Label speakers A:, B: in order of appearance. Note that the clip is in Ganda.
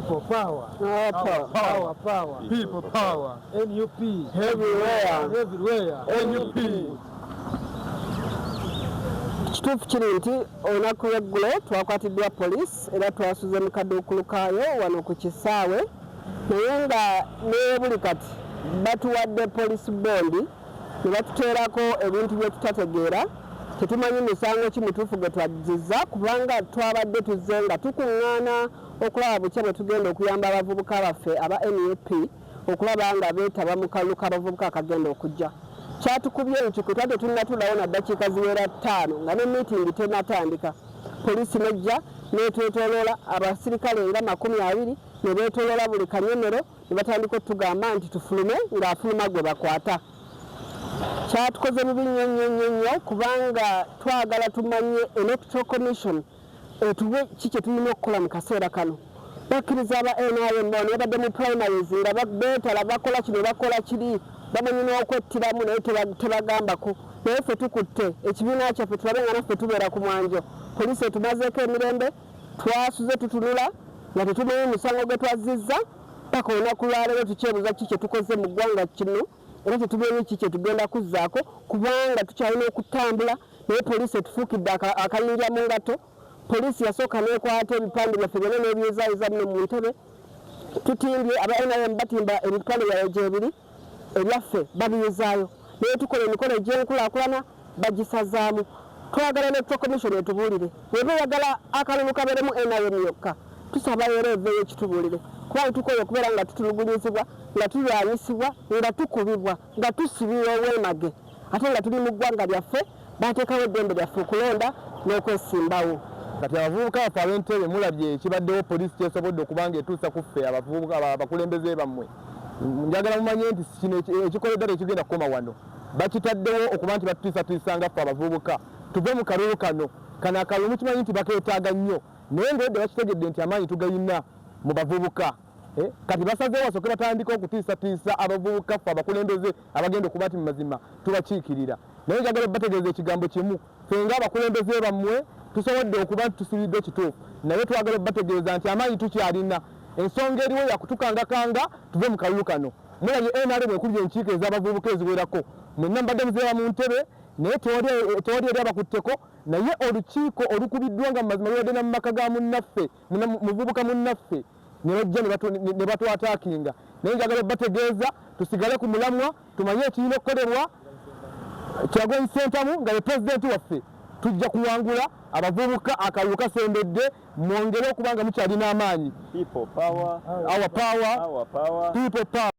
A: People power.
B: Power.
A: Power.
B: People power.
A: NUP.
B: Everywhere. NUP.
C: Kituufu kiri nti olunaku lw'eggulo twakwatiddwa poliisi era twasuze mu kaduukulu kaayo wano ku kisaawe naye nga ne buli kati batuwadde poliisi bondi ne batuteerako ebintu bye tutategeera tetumanyi musango ki mutuufu gwe twazizza kubanga twabadde tuzze nga tukuŋŋaana okulaba bukya bwe tugenda okuyamba abavubuka baffe aba NUP okulaba nga beetaba mu kalulu k'abavubuka akagenda okujja. Kyatukubye nti kwe twadde tunnatulawo na ddakiika ziwera 5 nga ne miitingi tennatandika poliisi nejja n'etwetooloola abasirikale nga 20 ne beetooloola buli kanyomero ne batandika otugamba nti tufulume ng'afuluma gwe bakwata. Kyatukoze bubi nnyo kubanga twagala tumanye Electoral Commission etuwe ki kye tulina okukola mu kaseera kano. Bakkiriza aba NRM ne badde mu primaries nga beetala bakola kino bakola kiri bamanyi n'okwettiramu naye tebagambako naye ffe tukutte ekibiina kyaffe tulabe nga naffe tubeera ku mwanjo. Poliisi etumazeeko emirembe twasuze tutunula nga tetumanyi musango gwe twazizza paka olunaku lwaleero tukyebuuza ki kye tukoze mu ggwanga kino era tetumanyi ki kye tugenda kuzzaako kubanga tukyalina okutambula naye poliisi etufuukidde akayinja mu ngato. Poliisi yasooka n'ekwata ebipande byaffe byonna n'ebyezaayiza muno mu ntebe. Tutimbye aba NRM batimba emipande byabwe ebiri ebyaffe babiyizaayo naye tukola emikono egy'enkulaakulana bagisazaamu. Twagala Electoral Commission etubuulire weba oyagala akalulu kabeeremu NRM yokka tusaba era eveeyo ekitubuulire kubanga tukola okubeera nga tutulugunyizibwa nga tulwanyisibwa nga tukubibwa nga tusibibwa obwemage ate nga tuli mu ggwanga lyaffe bateekawo eddembe lyaffe okulonda n'okwesimbawo.
B: Kati abavubuka baffe ab'Entebbe mulabye ekibaddewo poliisi kyesobodde okubanga etuusa ku ffe abavubuka abakulembeze bammwe. Njagala mumanye nti kino ekikoleddwa tekigenda kukoma wano. Bakitaddewo okuba nti batutiisatiisa nga ffe abavubuka tuve mu kalulu kano akalulu mukimanyi nti bakeetaaga nnyo naye ng'edde bakitegedde nti amaanyi tugayina mu bavubuka. Kati basazeewo basooke batandika okutiisatiisa abavubuka ffe abakulembeze abagenda okuba nti mu mazima tubakiikirira. Naye njagala bategeeza ekigambo kimu ffe ng'abakulembeze bammwe tusobodde okuba nti tusibidde ekituufu naye twagala bategeeza nti amaanyi tukyalina. Ensonga eriwo yakutukangakanga tuve mu kalulu kano. Mulabye NRM ekubye enkiiko ez'abavubuka eziwerako mwenna mbadde muzeera mu Ntebe naye tewali eri abakutteko naye olukiiko olukubiddwa nga mu mazima lwebadde na mu maka ga munnaffe muvubuka munnaffe ne bajja ne batwataakinga. Naye njagala bategeeza tusigale ku mulamwa tumanye ekirina okukolebwa. Kyagulanyi Ssentamu nga ye pulezidenti waffe tujja kuwangula abavubuka akalulu kasembedde mwongere okuba nga mukyalina amaanyi.
D: People power.
B: Our power.
D: Our power.
B: People power.